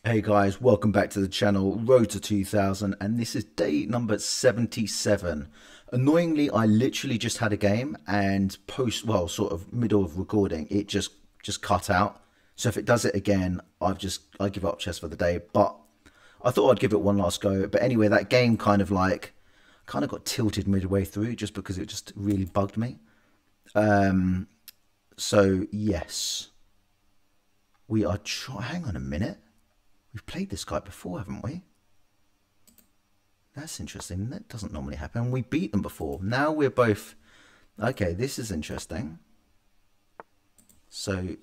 Hey guys, welcome back to the channel, Road to 2000, and this is day number 77. Annoyingly, I literally just had a game and well, sort of middle of recording, it just cut out. So if it does it again, I give up chess for the day, but I thought I'd give it one last go. But anyway, that game kind of got tilted midway through just because it just really bugged me. So yes, we are hang on a minute. We've played this guy before, haven't we? That's interesting. That doesn't normally happen. We beat them before. Now we're both... Okay, this is interesting. So...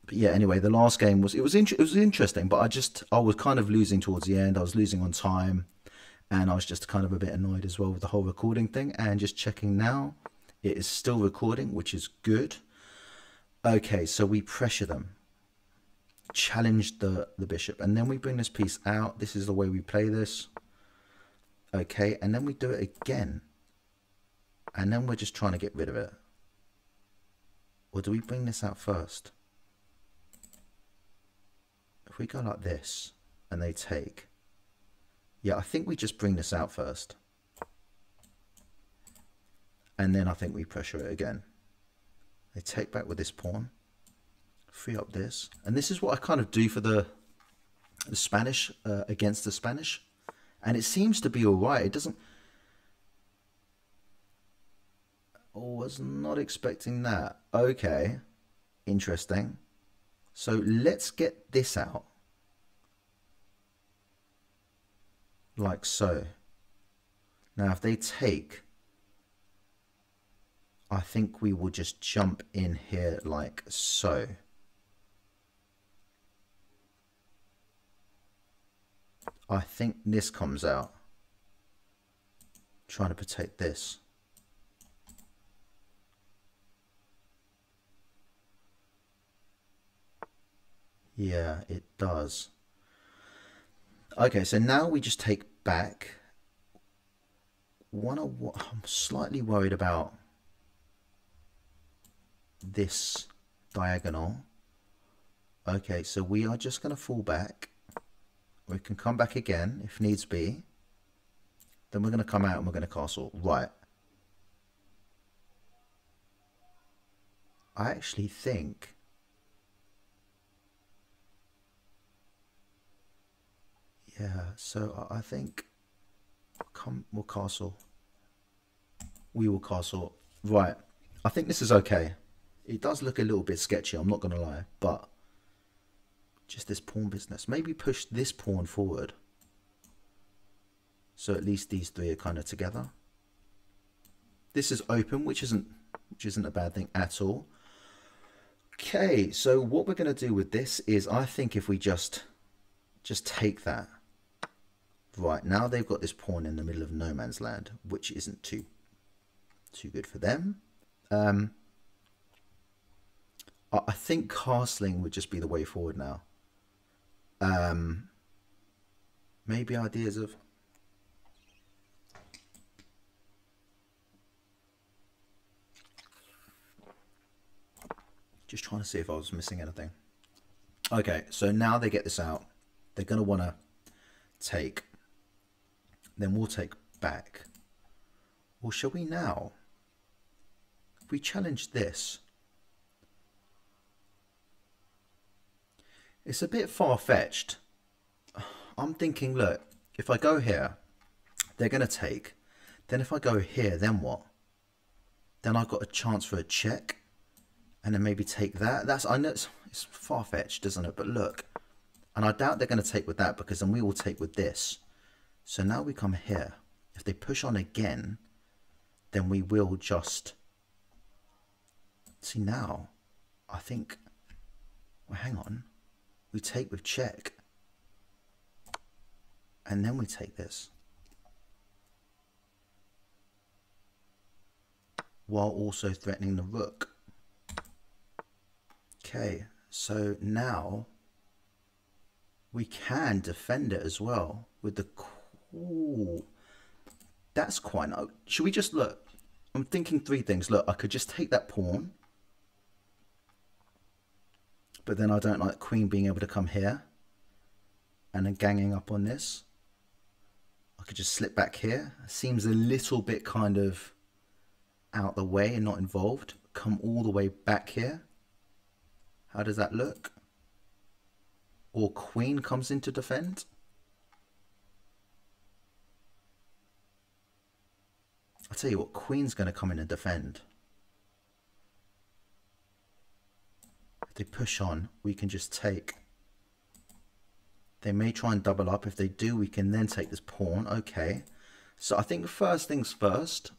But yeah, anyway, the last game was... It was interesting, but I was kind of losing towards the end. I was losing on time. And I was just kind of a bit annoyed as well with the whole recording thing. And just checking now. It is still recording, which is good. Okay, so we pressure them. Challenge the bishop, and then we bring this piece out. This is the way we play this. Okay, and then we do it again, and then we're just trying to get rid of it. Or do we bring this out first? If we go like this and they take, yeah, I think we just bring this out first, and then I think we pressure it again. They take back with this pawn, free up this, and this is what I kind of do for the Spanish against the Spanish, and it seems to be all right. It doesn't... Oh, was not expecting that. Okay, interesting. So let's get this out like so. Now if they take, I think we will just jump in here like so. I think this comes out. Trying to protect this. Yeah, it does. Okay, so now we just take back. I'm slightly worried about this diagonal. Okay, so we are just going to fall back. We can come back again if needs be. Then we're going to come out and we're going to castle. Right. I actually think... Yeah, so I think we'll castle. We will castle. Right. I think this is okay. It does look a little bit sketchy, I'm not going to lie, but... Just this pawn business. Maybe push this pawn forward. So at least these three are kind of together. This is open, which isn't a bad thing at all. Okay, so what we're going to do with this is, I think if we just take that. Right, now they've got this pawn in the middle of no man's land, which isn't too good for them. I think castling would just be the way forward now. Maybe ideas of... Just trying to see if I was missing anything. Okay, so now they get this out. They're going to want to take. Then we'll take back. Or shall we now? If we challenge this... It's a bit far-fetched. I'm thinking, look, if I go here, they're going to take. Then if I go here, then what? Then I've got a chance for a check. And then maybe take that. I know it's far-fetched, isn't it? But look. And I doubt they're going to take with that, because then we will take with this. So now we come here. If they push on again, then we will just... See now, I think... Well, hang on. We take with check, and then we take this, while also threatening the rook. Okay, so now we can defend it as well with the... Ooh, that's quite nice. Should we just look? I'm thinking three things. Look, I could just take that pawn, But then I don't like queen being able to come here and then ganging up on this. I could just slip back here. Seems a little bit kind of out the way and not involved. Come all the way back here. How does that look? Or queen comes in to defend. I'll tell you what, queen's going to come in and defend. If they push on, we can just take. They may try and double up. If they do, we can then take this pawn. Okay. So I think first things first,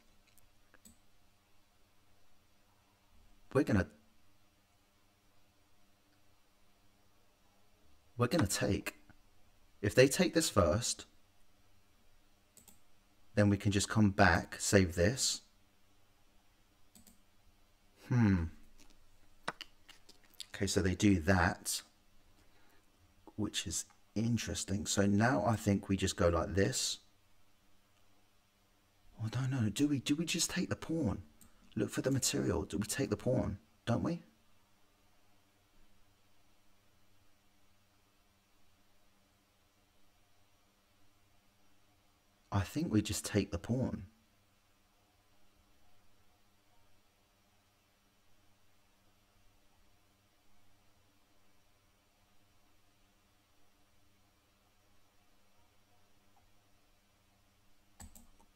we're going to take. If they take this first, then we can just come back, save this. Okay, so they do that, which is interesting. So now I think we just go like this. Oh, no. Do we just take the pawn? Look for the material. Do we take the pawn? Don't we? I think we just take the pawn.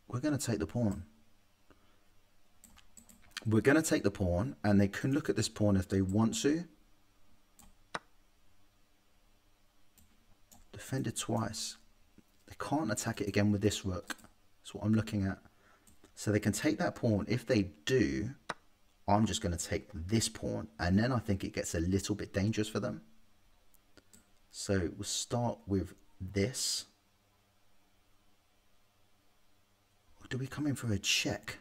We're going to take the pawn. We're going to take the pawn, and they can look at this pawn if they want to. Defend it twice. They can't attack it again with this rook. That's what I'm looking at. So they can take that pawn. If they do, I'm just going to take this pawn. And then I think it gets a little bit dangerous for them. So we'll start with this. Or do we come in for a check?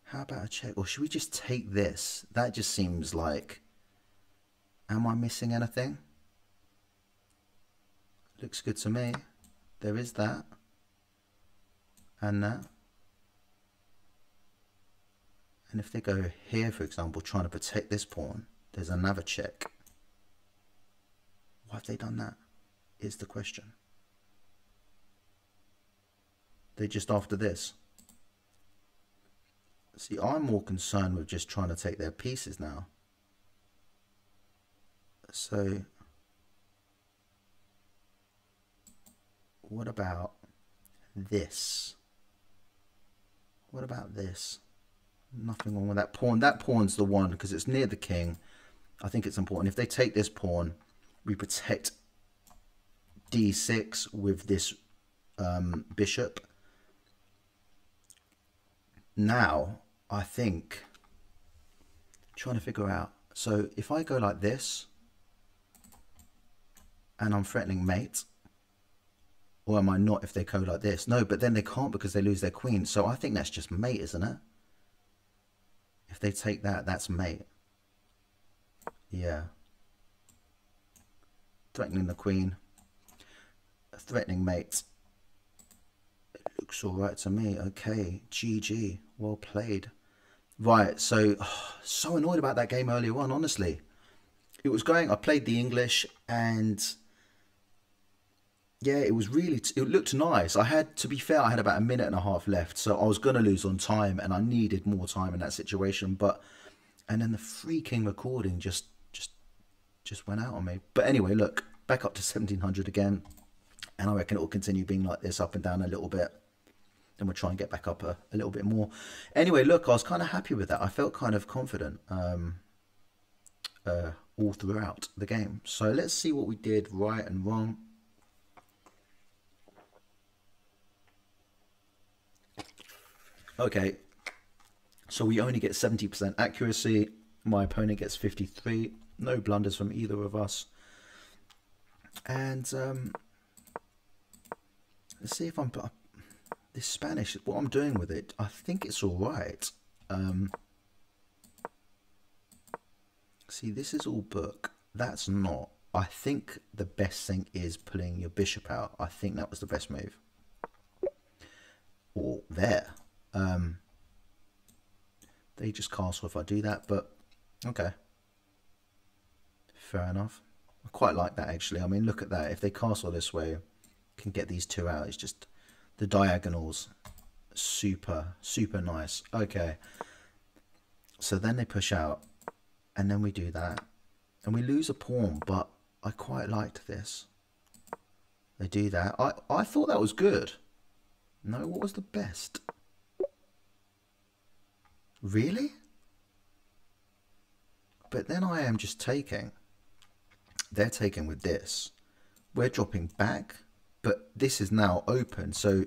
How about a check? Or should we just take this? That just seems like... Am I missing anything? Looks good to me. There is that. And that. And if they go here, for example, trying to protect this pawn, there's another check. Why have they done that? Is the question. They're just after this. See, I'm more concerned with just trying to take their pieces now. So... what about this? What about this? Nothing wrong with that pawn. That pawn's the one because it's near the king. I think it's important. If they take this pawn, we protect d6 with this bishop. Now, I think, trying to figure out. So if I go like this, and I'm threatening mate, or am I not if they go like this? No, but then they can't because they lose their queen. So I think that's just mate, isn't it? If they take that, that's mate. Yeah. Threatening the queen. Threatening mate. It looks all right to me. Okay, GG. Well played. Right, so so annoyed about that game earlier on, honestly. It was going, I played the English and... yeah, it was really, it looked nice. I had, to be fair, I had about a minute and a half left. So I was going to lose on time and I needed more time in that situation. But, and then the freaking recording just went out on me. But anyway, look, back up to 1700 again. And I reckon it will continue being like this, up and down a little bit. Then we'll try and get back up a little bit more. Anyway, look, I was kind of happy with that. I felt kind of confident all throughout the game. So let's see what we did right and wrong. Okay, so we only get 70% accuracy. My opponent gets 53. No blunders from either of us. And let's see if I'm... this Spanish, what I'm doing with it, I think it's all right. See, this is all book. That's not. I think the best thing is pulling your bishop out. I think that was the best move. Or there. They just castle if I do that, but okay. Fair enough. I quite like that, actually. I mean, look at that. If they castle this way, can get these two out. It's just the diagonals. Super, super nice. Okay. So then they push out. And then we do that. And we lose a pawn, but I quite liked this. They do that. I thought that was good. No, what was the best? Really? But then I am just taking. They're taking with this. We're dropping back, but this is now open. So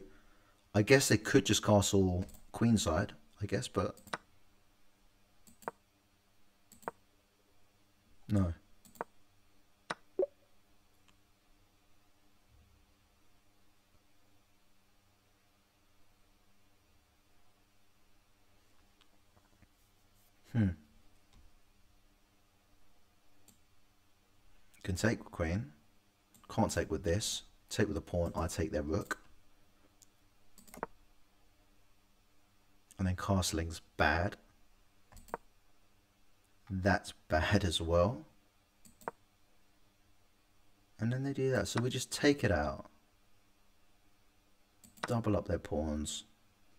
I guess they could just castle queenside, I guess, but no. Can take with queen. Can't take with this. Take with a pawn. I take their rook. And then castling's bad. That's bad as well. And then they do that. So we just take it out. Double up their pawns.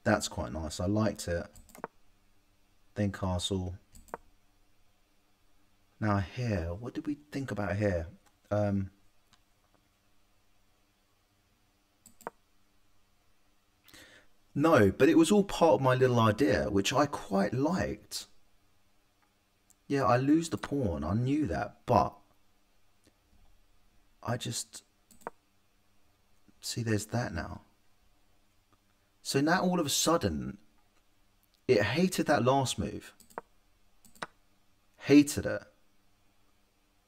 That's quite nice. I liked it. Then castle. Now here, what did we think about here? No, but it was all part of my little idea, which I quite liked. Yeah, I lose the pawn. I knew that, but I just... See, there's that now. So now all of a sudden, it hated that last move. Hated it.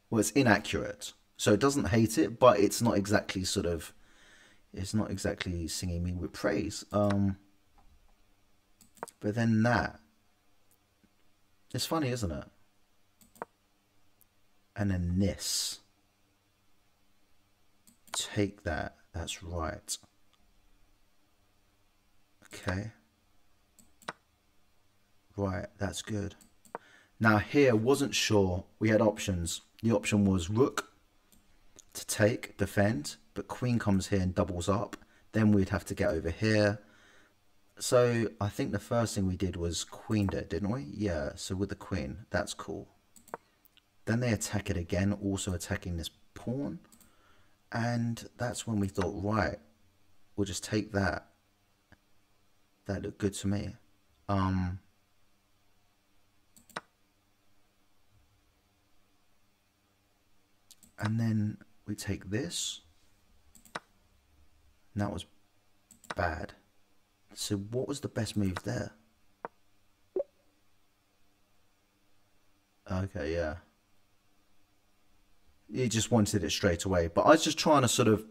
Well, it's inaccurate. So it doesn't hate it, but it's not exactly sort of... It's not exactly singing me with praise. But then that... It's funny, isn't it? And then this. Take that. That's right. Okay. Right, that's good. Now here, wasn't sure. We had options. The option was rook to take, defend, but queen comes here and doubles up. Then we'd have to get over here. So I think the first thing we did was queened it, didn't we? Yeah, so with the queen, that's cool. Then they attack it again, also attacking this pawn. And that's when we thought, right, we'll just take that. That looked good to me. And then we take this. And that was bad. So what was the best move there? Okay, yeah. He just wanted it straight away. But I was just trying to sort of...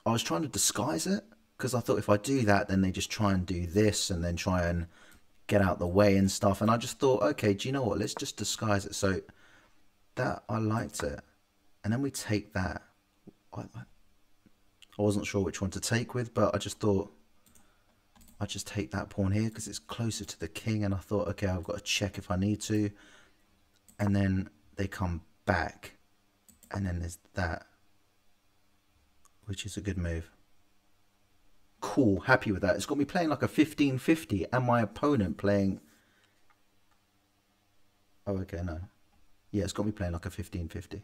I was trying to disguise it. Because I thought if I do that, then they just try and do this. And then try and get out the way and stuff. And I just thought, okay, do you know what? Let's just disguise it. So that, I liked it. And then we take that. I wasn't sure which one to take with. But I just thought... I just take that pawn here because it's closer to the king. And I thought, okay, I've got to check if I need to. And then they come back. And then there's that. Which is a good move. Cool. Happy with that. It's got me playing like a 15-50. And my opponent playing... Oh, okay, no. Yeah, it's got me playing like a 15-50.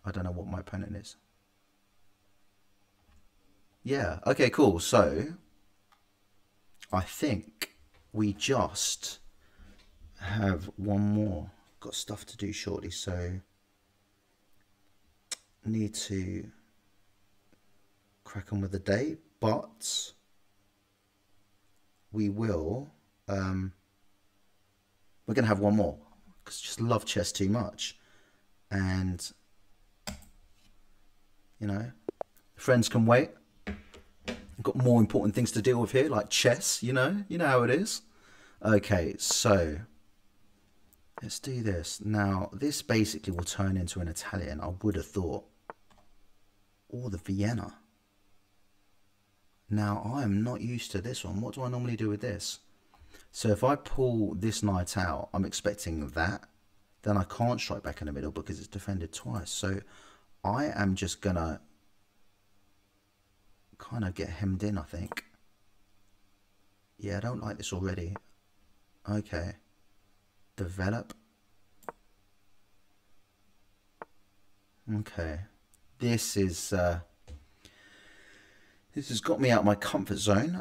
I don't know what my opponent is. Yeah. Okay, cool. So... I think we just... have one more. Got stuff to do shortly, so need to crack on with the day, but we will we're gonna have one more because I just love chess too much, and you know, friends can wait. I've got more important things to deal with here, like chess, you know how it is. Okay, so let's do this. Now, this basically will turn into an Italian, I would have thought. Or the Vienna. Now, I am not used to this one. What do I normally do with this? So if I pull this knight out, I'm expecting that. then I can't strike back in the middle because it's defended twice. So I am just gonna kind of get hemmed in, I think. Yeah, I don't like this already. Okay. Develop. Okay. This has got me out of my comfort zone.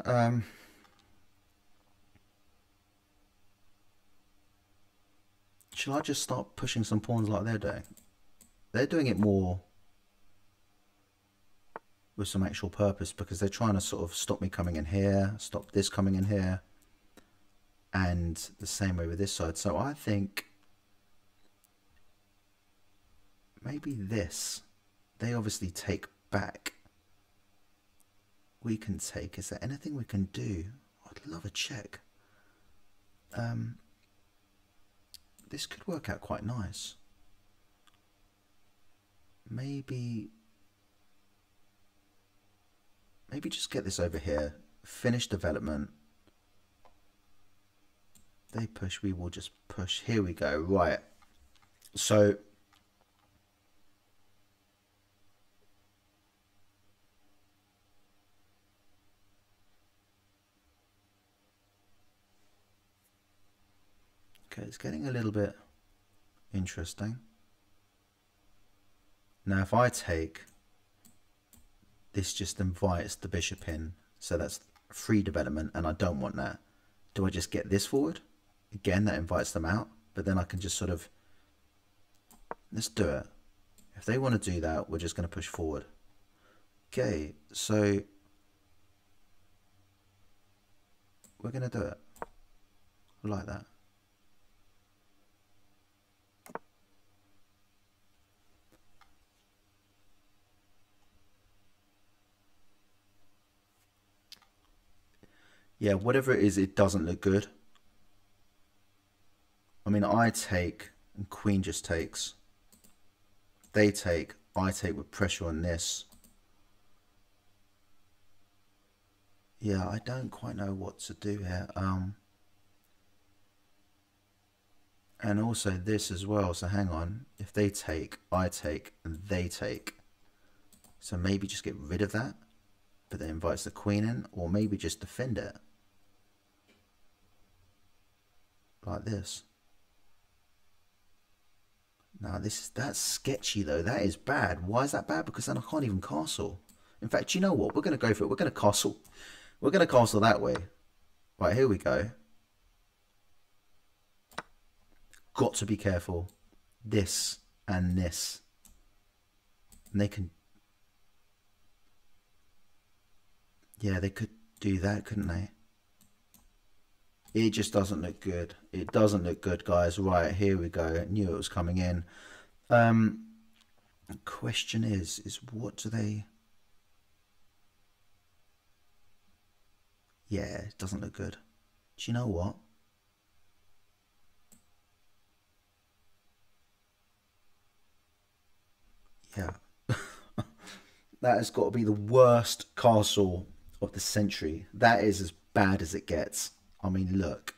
Shall I just start pushing some pawns like they're doing? They're doing it more with some actual purpose because they're trying to sort of stop me coming in here, stop this coming in here, and the same way with this side. So I think maybe this. They obviously take back. We can take. Is there anything we can do? I'd love a check. This could work out quite nice. Maybe just get this over here. Finish development. They push, we will just push. Here we go. Right. So okay, it's getting a little bit interesting. Now if I take this, just invites the bishop in, so that's free development, and I don't want that. Do I just get this forward? Again, that invites them out, but then I can just sort of, let's do it. If they want to do that, we're just going to push forward. Okay, so we're going to do it. I like that. Yeah, whatever it is, it doesn't look good. I mean, I take, and queen just takes. They take, I take with pressure on this. Yeah, I don't quite know what to do here. And also this as well, so hang on. If they take, I take, and they take. So maybe just get rid of that, but that invites the queen in, or maybe just defend it. Like this. Now that's sketchy though. That is bad. Why is that bad? Because then I can't even castle. In fact, you know what? We're going to go for it. We're going to castle. We're going to castle that way. Right, here we go. Got to be careful. This and this. And they can... Yeah, they could do that, couldn't they? It just doesn't look good. It doesn't look good, guys. Right, here we go. I knew it was coming in. The question is what do they... Yeah, it doesn't look good. Do you know what? Yeah. That has got to be the worst castle of the century. That is as bad as it gets. I mean, look.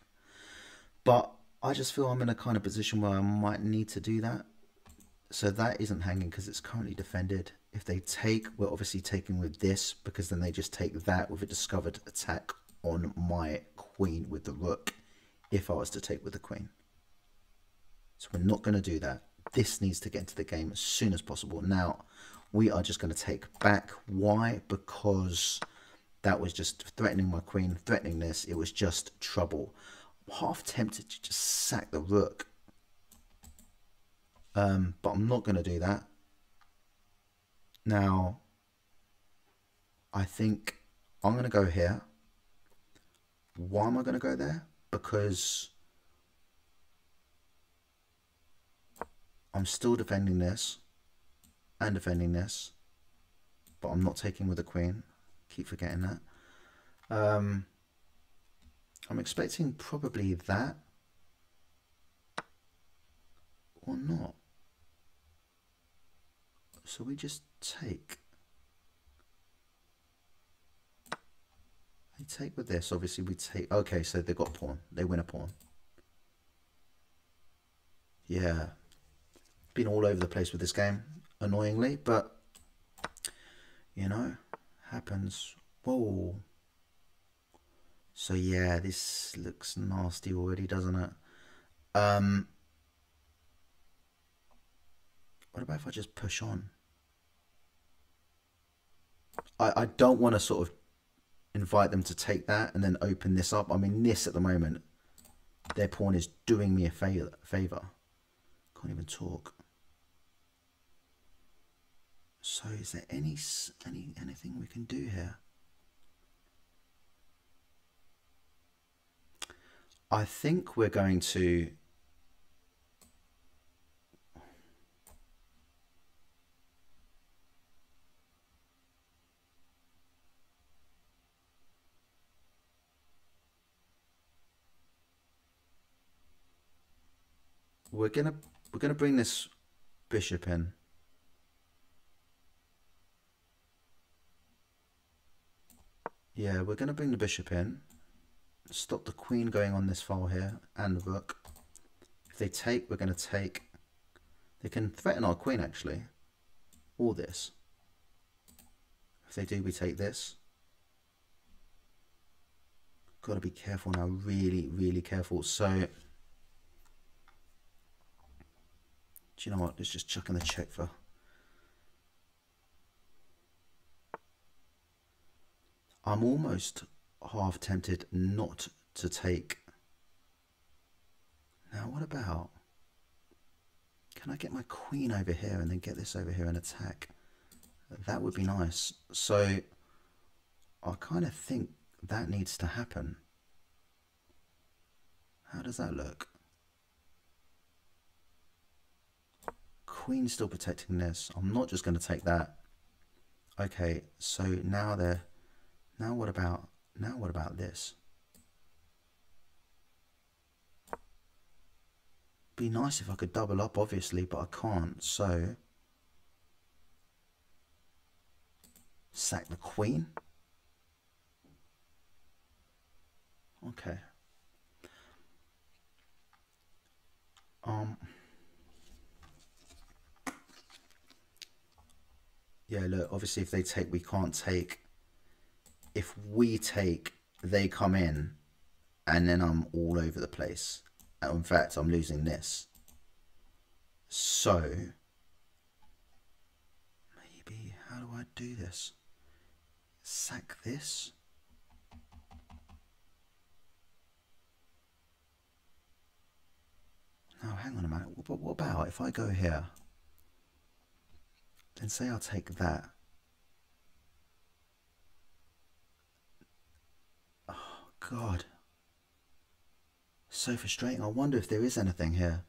But I just feel I'm in a kind of position where I might need to do that. So that isn't hanging because it's currently defended. If they take, we're obviously taking with this, because then they just take that with a discovered attack on my queen with the rook, if I was to take with the queen. So we're not going to do that. This needs to get into the game as soon as possible. Now, we are just going to take back. Why? Because that was just threatening my queen, threatening this. It was just trouble. I'm half tempted to just sack the rook. But I'm not going to do that. Now, I think I'm going to go here. Why am I going to go there? Because I'm still defending this and defending this, but I'm not taking with the queen. Keep forgetting that. I'm expecting probably that or not. So we just take. They take with this. Obviously we take. Okay, so they got pawn. They win a pawn. Yeah, been all over the place with this game, annoyingly, but you know, happens. Whoa. So yeah, this looks nasty already, doesn't it? What about if I just push on? I don't want to sort of invite them to take that and then open this up. I mean, this at the moment, their pawn is doing me a favor. Can't even talk. So is there anything we can do here? I think we're going to we're gonna bring this bishop in. Yeah, we're gonna bring the bishop in. Stop the queen going on this file here and the rook. If they take, we're gonna take. They can threaten our queen actually. Or this. If they do, we take this. Got to be careful now, really, really careful. So, do you know what? Let's just chuck in the check for. I'm almost half tempted not to take. Now, what about? Can I get my queen over here and then get this over here and attack? That would be nice. So, I kind of think that needs to happen. How does that look? Queen still protecting this. I'm not just going to take that. Okay, so now they're. Now what about this? Be nice if I could double up, obviously, but I can't. So sack the queen. Okay. Yeah, look, obviously if they take, we can't take. If we take, they come in, and then I'm all over the place. In fact, I'm losing this. So, maybe, how do I do this? Sack this? No, hang on a minute. What about if I go here? Then say I'll take that. Oh, God. So frustrating. I wonder if there is anything here.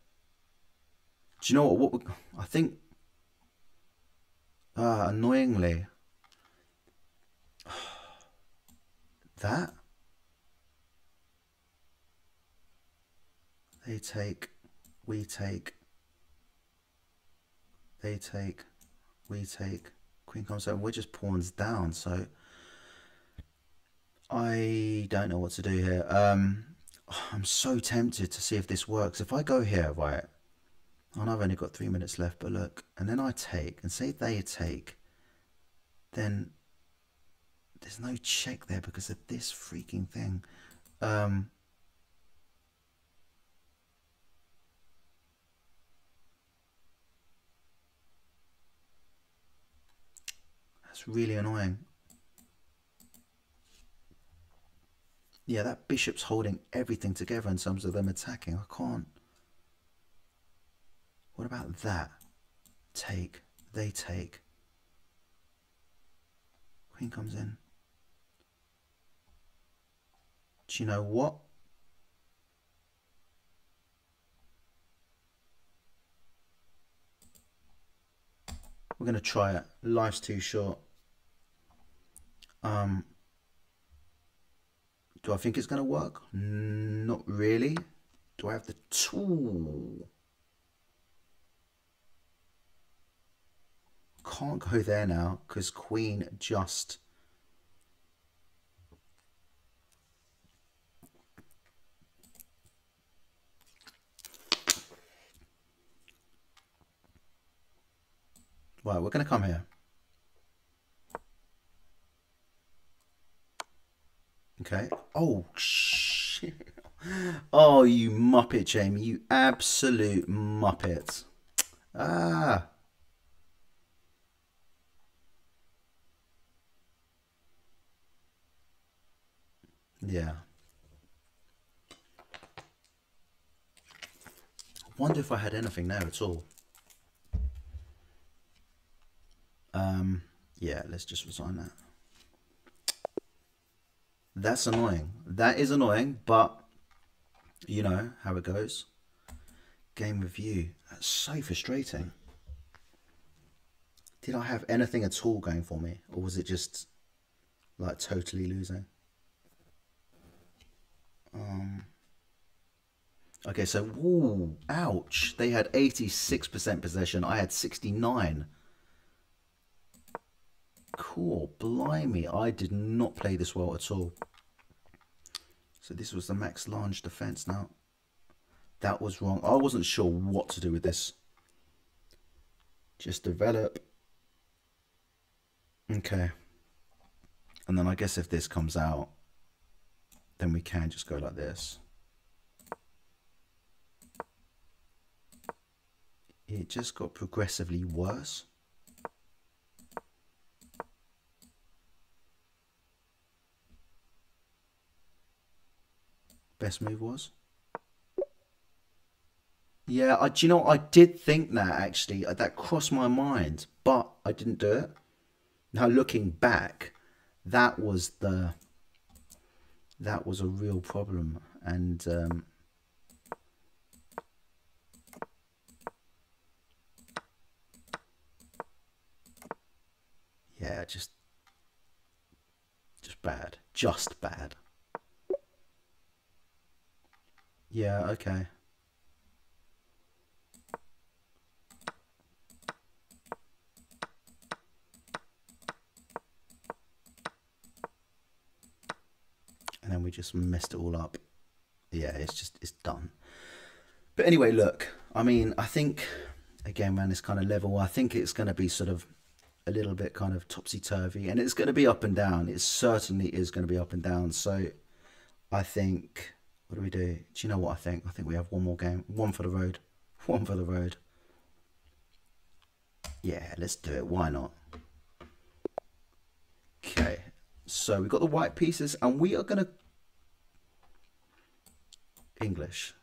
Do you know what I think? Annoyingly. That? They take, we take, they take, we take, queen comes over, we're just pawns down, so I don't know what to do here. I'm so tempted to see if this works. If I go here, right, I know I've only got 3 minutes left, but look, and then I take, and say they take, then there's no check there because of this freaking thing. That's really annoying. Yeah, that bishop's holding everything together in terms of them attacking. I can't. What about that? Take. They take. Queen comes in. Do you know what? We're going to try it. Life's too short. Do I think it's going to work? Not really. Do I have the tool? Can't go there now because queen just... Right, we're going to come here. Okay. Oh, shit. Oh, you muppet, Jamie. You absolute muppet. Ah. Yeah. Wonder if I had anything there at all. Yeah, let's just resign that. That's annoying. That is annoying, but you know how it goes. Game review. That's so frustrating. Did I have anything at all going for me? Or was it just like totally losing? Okay, so, ooh, ouch. They had 86% possession. I had 69. Cool, blimey. I did not play this well at all. So this was the max large defense now. That was wrong. I wasn't sure what to do with this. Just develop. Okay. And then I guess if this comes out, then we can just go like this. It just got progressively worse. Best move was? Yeah, do you know what? I did think that actually. That crossed my mind, but I didn't do it. Now looking back, that was a real problem, and yeah, just bad, just bad. Yeah, okay. And then we just messed it all up. Yeah, it's done. But anyway, look, I mean, I think, again, man, it's kind of level. I think it's going to be sort of a little bit kind of topsy-turvy, and it's going to be up and down. It certainly is going to be up and down. So I think, what do we do? Do you know what I think? I think we have one more game. One for the road. One for the road. Yeah, let's do it. Why not? Okay. So we've got the white pieces, and we are going to... English.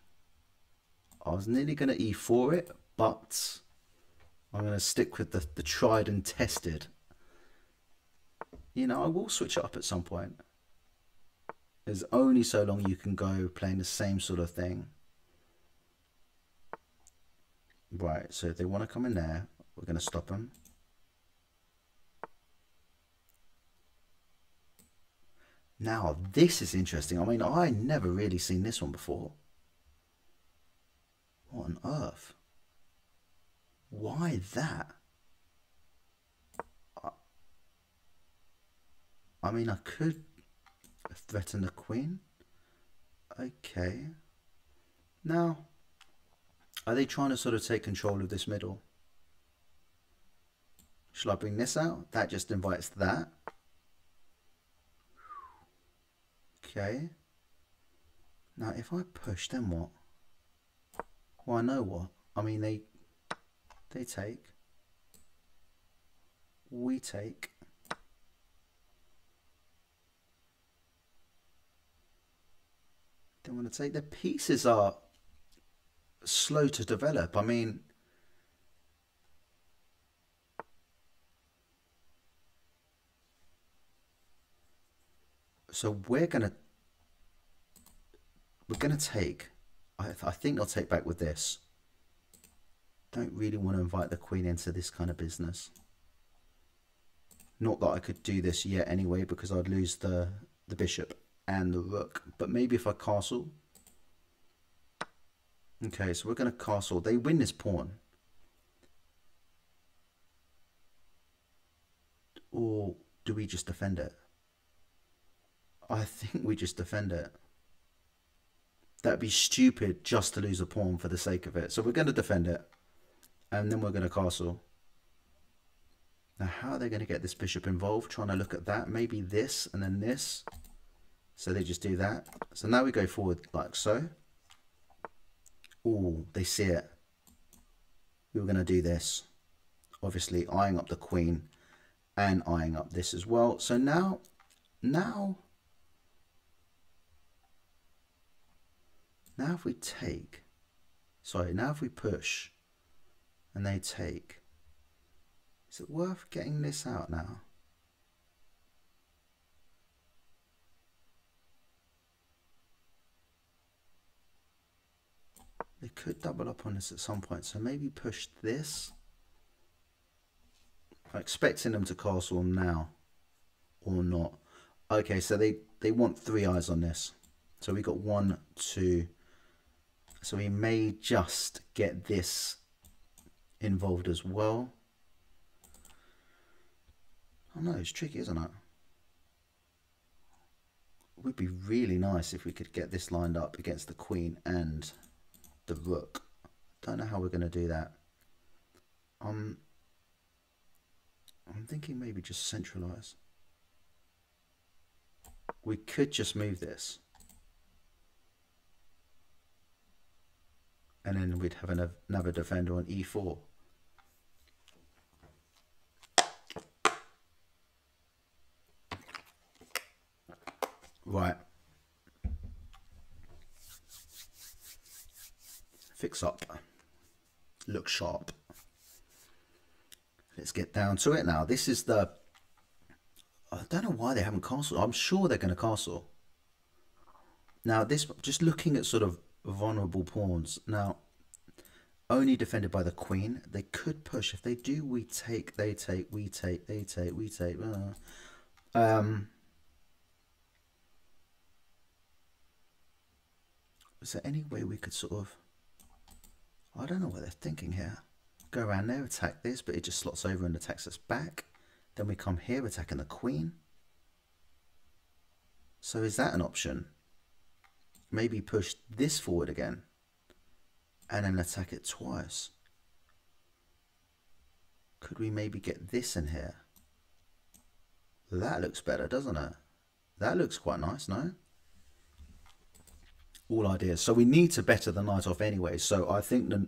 I was nearly going to e4 it, but I'm going to stick with the tried and tested. You know, I will switch it up at some point. There's only so long you can go playing the same sort of thing. Right, so if they want to come in there, we're going to stop them. Now, this is interesting. I mean, I never really seen this one before. What on earth? Why that? I mean, I could threaten the queen. Okay. Now, are they trying to sort of take control of this middle? Shall I bring this out? That just invites that. Okay. Now, if I push, then what? Well, I know what. I mean, they take. We take. They want to take. The pieces are slow to develop. I mean, so we're gonna take. I think they'll take back with this. Don't really want to invite the queen into this kind of business. Not that I could do this yet anyway, because I'd lose the bishop and the rook. But maybe if I castle. Okay, so we're going to castle. They win this pawn. Or do we just defend it? I think we just defend it. That'd be stupid just to lose a pawn for the sake of it. So we're going to defend it. And then we're going to castle. Now, how are they going to get this bishop involved? Trying to look at that. Maybe this and then this. So they just do that. So now we go forward like so. Oh, they see it. We were going to do this. Obviously eyeing up the queen and eyeing up this as well. So now if we take, sorry, now if we push and they take, is it worth getting this out now? They could double up on this at some point, so maybe push this. I'm expecting them to castle now or not. Okay, so they want 3 eyes on this. So we got 1, 2. So we may just get this involved as well. I know, it's tricky, isn't it? It would be really nice if we could get this lined up against the queen and the rook. Don't know how we're going to do that. I'm thinking maybe just centralize. We could just move this. And then we'd have another defender on e4. Right. Fix up. Look sharp. Let's get down to it now. This is the... I don't know why they haven't castled. I'm sure they're going to castle. Now, this, just looking at sort of vulnerable pawns. Now, only defended by the queen. They could push. If they do, we take, they take, we take, they take, we take. Is there any way we could sort of... I don't know what they're thinking here. Go around there, attack this, but it just slots over and attacks us back. Then we come here, attacking the queen. So is that an option? Maybe push this forward again and then attack it twice. Could we maybe get this in here? That looks better, doesn't it? That looks quite nice, no? All ideas. So we need to better the knight off anyway. So I think that,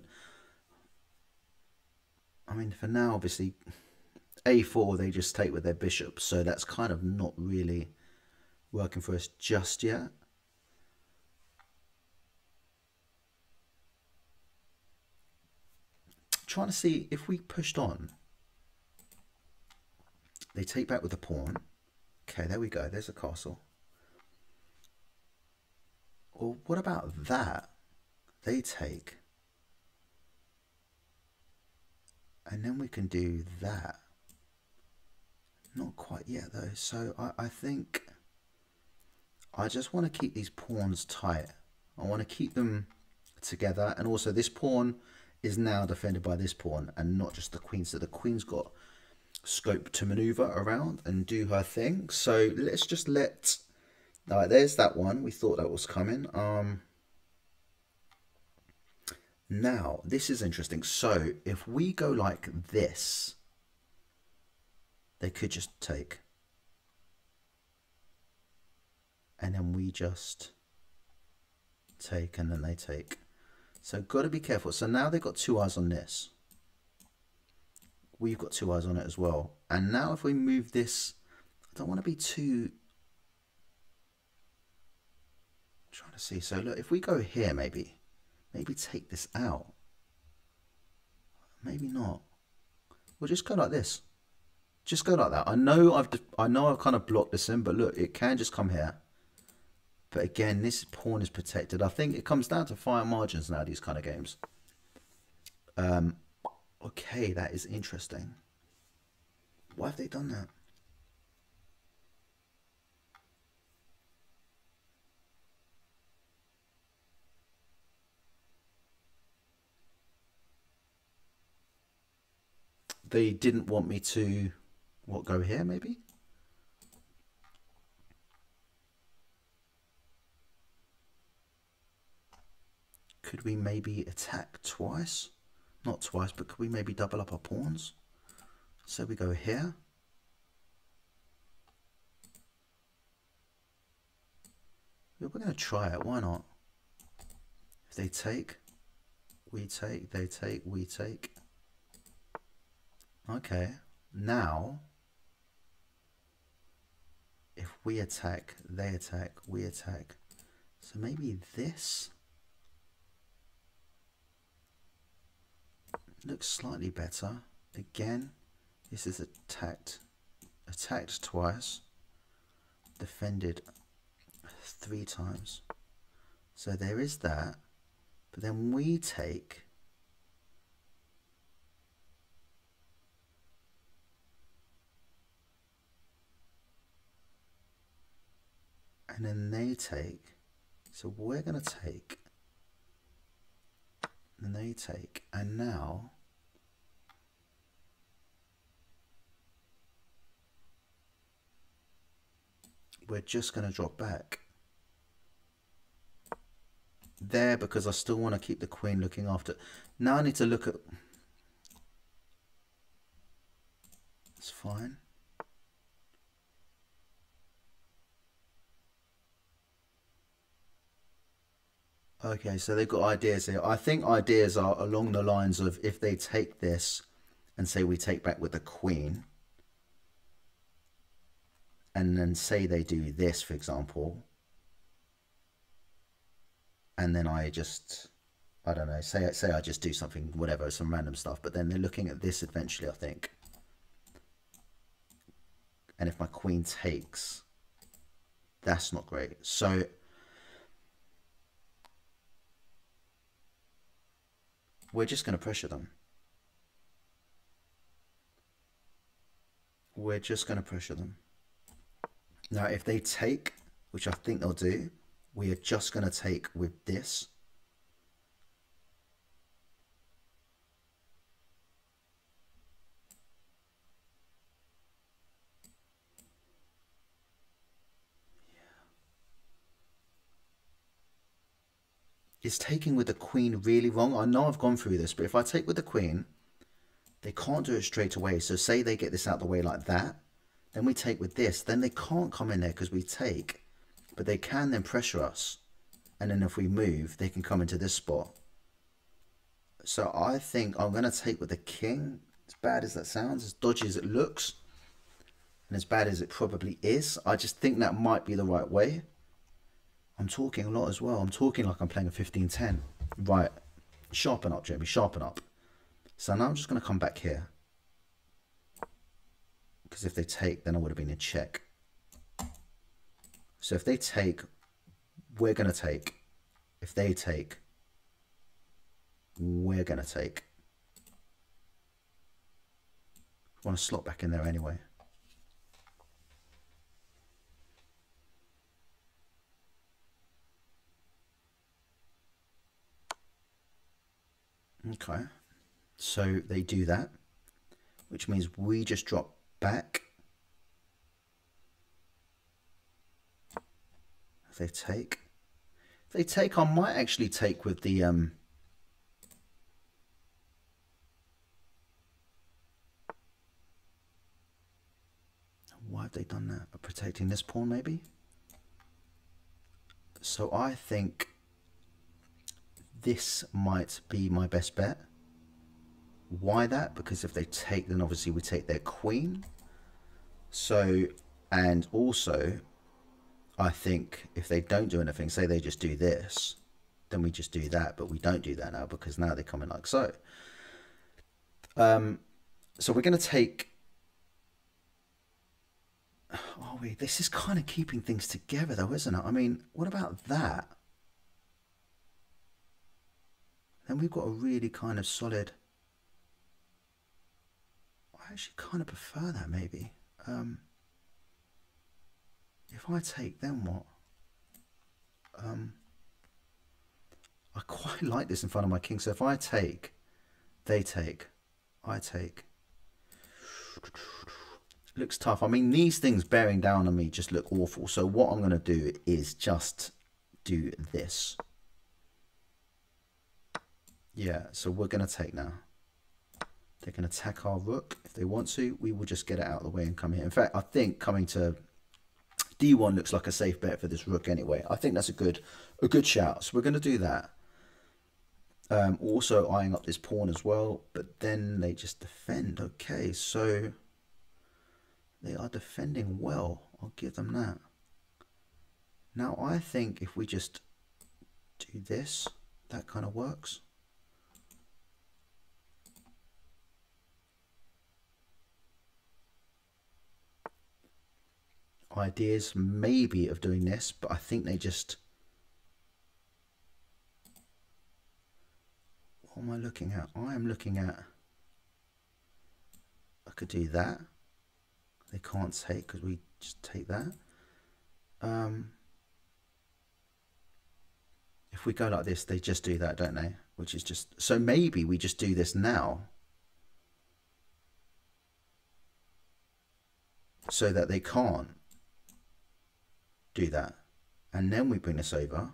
I mean, for now, obviously, a4 they just take with their bishop. So that's kind of not really working for us just yet. Trying to see if we pushed on. They take back with the pawn. Okay, there we go. There's a castle. Or what about that? They take. And then we can do that. Not quite yet though. So I think I just want to keep these pawns tight. I want to keep them together. And also this pawn is now defended by this pawn and not just the queen. So the queen's got scope to maneuver around and do her thing. So let's just let... All right, there's that one. We thought that was coming. Now, this is interesting. So if we go like this, they could just take. And then we just take and then they take. So got to be careful. So now they've got 2 eyes on this. We've got 2 eyes on it as well. And now if we move this, I don't want to be too... trying to see. So look, if we go here, maybe take this out. Maybe not. We'll just go like this. Just go like that. I know I've kind of blocked this in, but look, it can just come here. But again, this pawn is protected. I think it comes down to fine margins now, these kind of games. Okay, that is interesting. Why have they done that? They didn't want me to, what, go here maybe? Could we maybe attack twice? Not twice, but could we maybe double up our pawns? So we go here. We're going to try it. Why not? If they take, we take, they take, we take. Okay. Now, if we attack, they attack, we attack. So maybe this looks slightly better. Again, this is attacked twice, defended 3 times. So there is that. But then we take, and then they take. So we're going to take, and they take, and now we're just going to drop back there because I still want to keep the queen looking after. Now I need to look at, it's fine. Okay, so they've got ideas here. I think ideas are along the lines of if they take this and say we take back with the queen, and then say they do this, for example, and then I just, I don't know, say I just do something, whatever, some random stuff, but then they're looking at this eventually, I think. And if my queen takes, that's not great. So we're just going to pressure them. We're just going to pressure them. Now, if they take, which I think they'll do, we are just going to take with this. Is taking with the queen really wrong? I know I've gone through this, but if I take with the queen, they can't do it straight away. So say they get this out of the way like that, then we take with this, then they can't come in there because we take, but they can then pressure us. And then if we move, they can come into this spot. So I think I'm going to take with the king. As bad as that sounds, as dodgy as it looks, and as bad as it probably is, I just think that might be the right way. I'm talking a lot as well. I'm talking like I'm playing a 15-10. Right. Sharpen up, Jamie. Sharpen up. So now I'm just going to come back here. Because if they take, then I would have been in check. So if they take, we're going to take. If they take, we're going to take. I want to slot back in there anyway. Okay, so they do that, which means we just drop back. If they take, I might actually take with the why have they done that? Protecting this pawn maybe? So I think this might be my best bet. Why that? Because if they take, then obviously we take their queen. So, and also, I think if they don't do anything, say they just do this, then we just do that, but we don't do that now because now they come in like so. So we're going to take, oh wait, this is kind of keeping things together though, isn't it? I mean, what about that? Then we've got a really kind of solid, I actually kind of prefer that maybe. If I take, then what? I quite like this in front of my king. So if I take, they take, I take. Looks tough. I mean, these things bearing down on me just look awful. So what I'm going to do is just do this. Yeah, so we're going to take now. They can attack our rook if they want to. We will just get it out of the way and come here. In fact, I think coming to d1 looks like a safe bet for this rook anyway. I think that's a good shout. So we're going to do that. Also eyeing up this pawn as well, but then they just defend. Okay, so they are defending well. I'll give them that. Now I think if we just do this, that kind of works. Ideas maybe of doing this, but I think they just... What am I looking at? I am looking at... I could do that. They can't take because we just take that. If we go like this, they just do that, don't they? Which is just... So maybe we just do this now, so that they can't do that. And then we bring this over.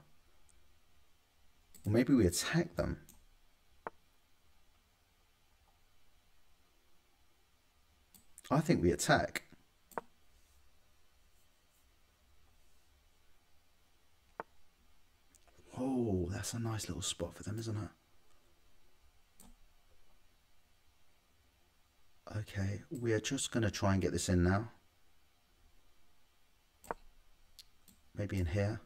Or maybe we attack them. I think we attack. Oh, that's a nice little spot for them, isn't it? Okay, we are just going to try and get this in now. Maybe in here.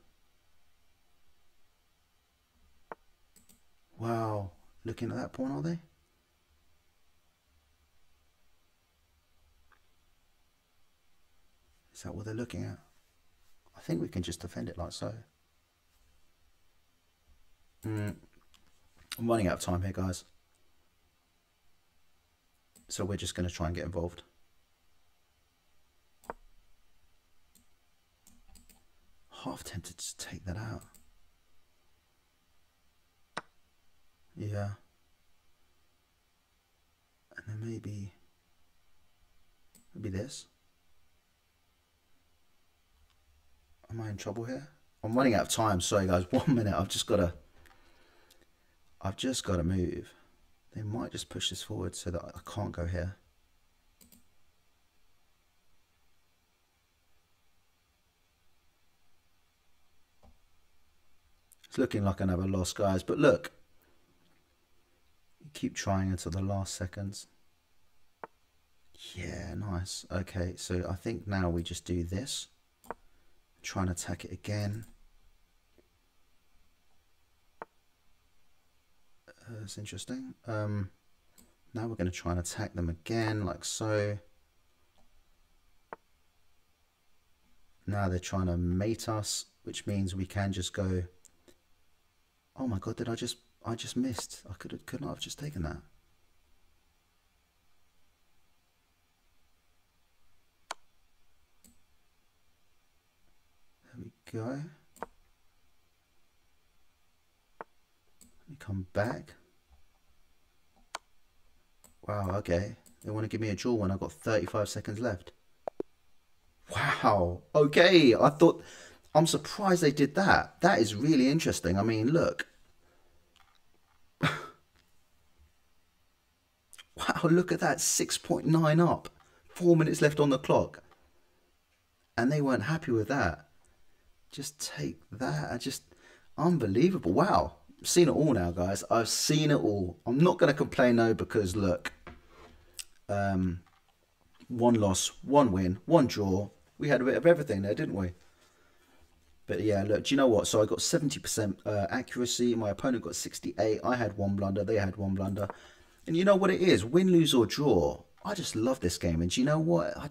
Wow, looking at that pawn, are they? Is that what they're looking at? I think we can just defend it like so. I'm running out of time here, guys. So we're just going to try and get involved. Half tempted to take that out. Yeah. And then maybe this. Am I in trouble here? I'm running out of time. Sorry, guys. 1 minute. I've just got to move. They might just push this forward so that I can't go here. It's looking like another loss, guys. But look, you keep trying until the last seconds. Yeah, nice. Okay, so I think now we just do this. Try and attack it again. That's interesting. Now we're going to try and attack them again, like so. Now they're trying to mate us, which means we can just go. Oh my god! Did I just missed? I could not have just taken that. There we go. Let me come back. Wow, okay. They want to give me a draw when I've got 35 seconds left. Wow, okay. I'm surprised they did that. That is really interesting. I mean, look. Wow, look at that. 6.9 up. 4 minutes left on the clock. And they weren't happy with that. Just take that. Unbelievable. Wow. I've seen it all now, guys. I've seen it all. I'm not going to complain though, because look, 1 loss, 1 win, 1 draw. We had a bit of everything there, didn't we? But yeah, look, do you know what? So I got 70% accuracy. My opponent got 68. I had 1 blunder. They had 1 blunder. And you know what it is? Win, lose or draw. I just love this game. And do you know what? I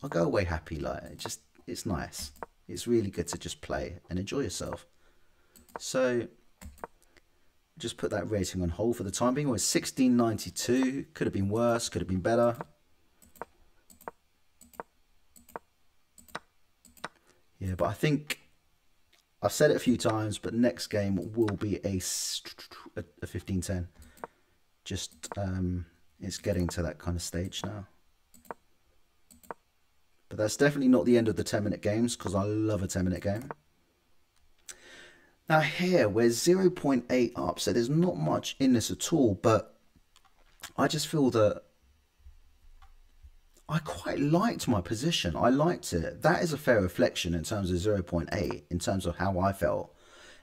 go away happy. Like, it's nice. It's really good to just play and enjoy yourself. So just put that rating on hold for the time being. It was 1692. Could have been worse. Could have been better. Yeah, but I think I've said it a few times, but next game will be a 15-10. Just it's getting to that kind of stage now. But that's definitely not the end of the 10-minute games, because I love a 10-minute game. Now here we're 0.8 up, so there's not much in this at all, but I just feel that I quite liked my position. I liked it. That is a fair reflection in terms of 0.8, in terms of how I felt.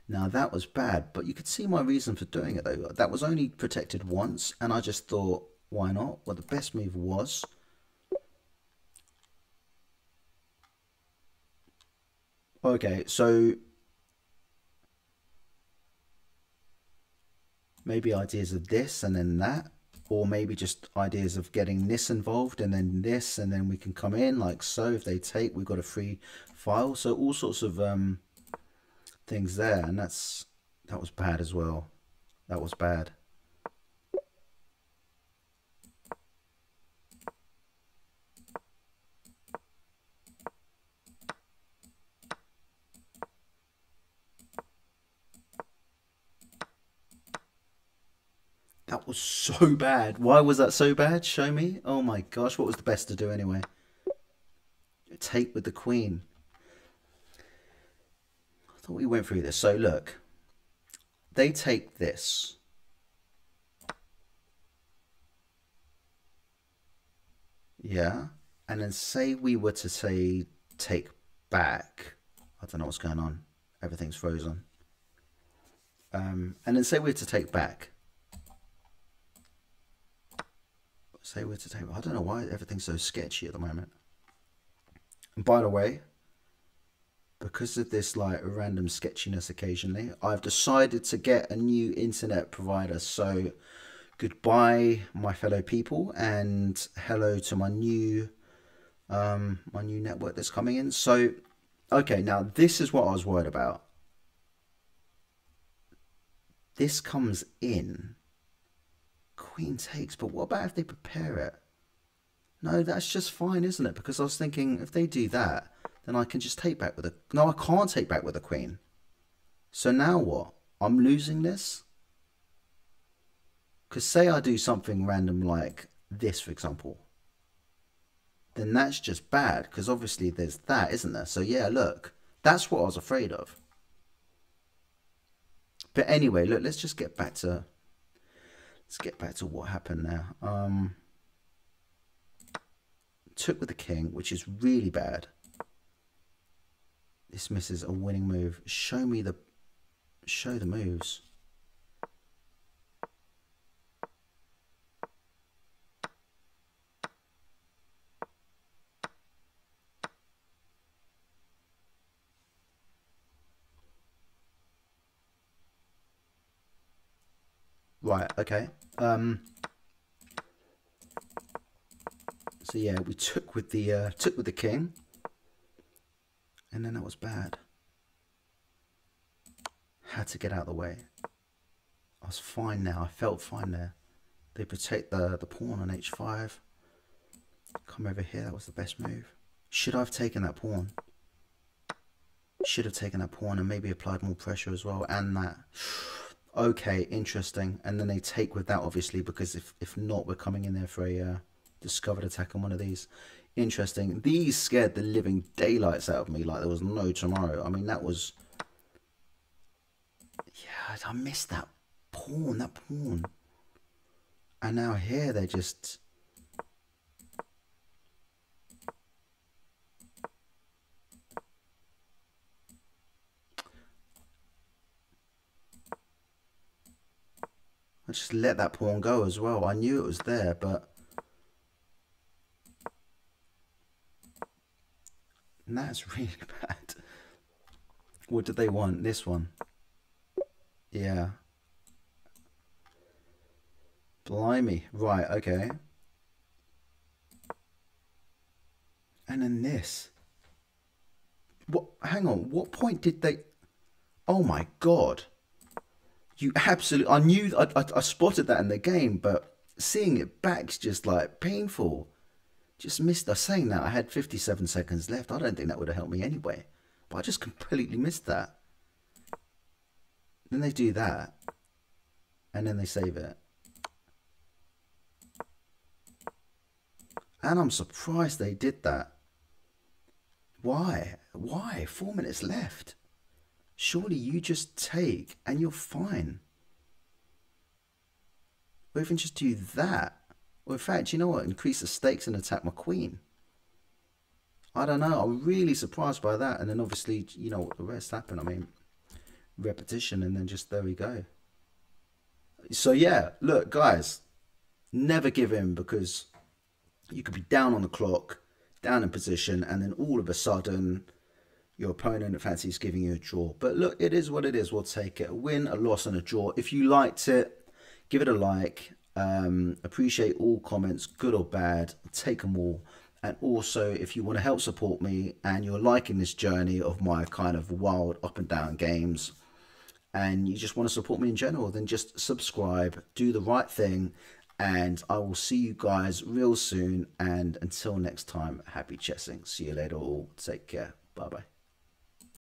Now that was bad, but you could see my reason for doing it though. That was only protected once, and I just thought, why not? Well, the best move was... Okay, so... maybe ideas of this and then that. Or maybe just ideas of getting this involved and then this, and then we can come in like so. If they take, we've got a free file. So all sorts of things there, and that was bad as well. That was bad. That was so bad. Why was that so bad? Show me. Oh my gosh, what was the best to do anyway? Take with the queen. I thought we went through this. So look, they take this. Yeah. And then say we were to say take back. I don't know what's going on. Everything's frozen. And then say we were to take back. Say we're to take. I don't know why everything's so sketchy at the moment. And by the way, because of this like random sketchiness occasionally, I've decided to get a new internet provider. So goodbye, my fellow people, and hello to my new network that's coming in. So okay, now this is what I was worried about. This comes in. Queen takes, but what about if they prepare it? No, that's just fine, isn't it? Because I was thinking if they do that, then I can just take back with a... No, I can't take back with a queen. So now what? I'm losing this? Because say I do something random like this, for example. Then that's just bad, because obviously there's that, isn't there? So yeah, look, that's what I was afraid of. But anyway, look, let's just get back to... Let's get back to what happened there. Took with the king, which is really bad. This misses a winning move. Show the moves. Right, okay. So yeah, we took with the king, and then that was bad. Had to get out of the way. I was fine now. I felt fine there. They protect the pawn on h5. Come over here. That was the best move. Should I have taken that pawn? Should have taken that pawn and maybe applied more pressure as well, and that. Okay, interesting. And then they take with that, obviously, because if not, we're coming in there for a discovered attack on one of these. Interesting. These scared the living daylights out of me like there was no tomorrow. I mean, that was... Yeah, I missed that pawn, And now here they're just... I just let that pawn go as well. I knew it was there, but... And that's really bad. What did they want? This one. Yeah. Blimey. Right, okay. And then this. What? Hang on. What point did they... Oh my God. You absolutely... I knew... I spotted that in the game, but seeing it back's just like painful. Just missed... I was saying that I had 57 seconds left. I don't think that would have helped me anyway. But I just completely missed that. Then they do that. And then they save it. And I'm surprised they did that. Why? Why? 4 minutes left. Surely you just take and you're fine. Or even just do that. Or in fact, you know what? Increase the stakes and attack my queen. I don't know. I'm really surprised by that. And then obviously, you know what the rest happened. I mean, repetition, and then just there we go. So yeah, look, guys, never give in, because you could be down on the clock, down in position, and then all of a sudden your opponent fancies giving you a draw. But look, it is what it is. We'll take it. A win, a loss, and a draw. If you liked it, give it a like. Appreciate all comments, good or bad. Take them all. And also, if you want to help support me and you're liking this journey of my kind of wild up and down games, and you just want to support me in general, then just subscribe, do the right thing, and I will see you guys real soon. And until next time, happy chessing. See you later all. Take care. Bye bye.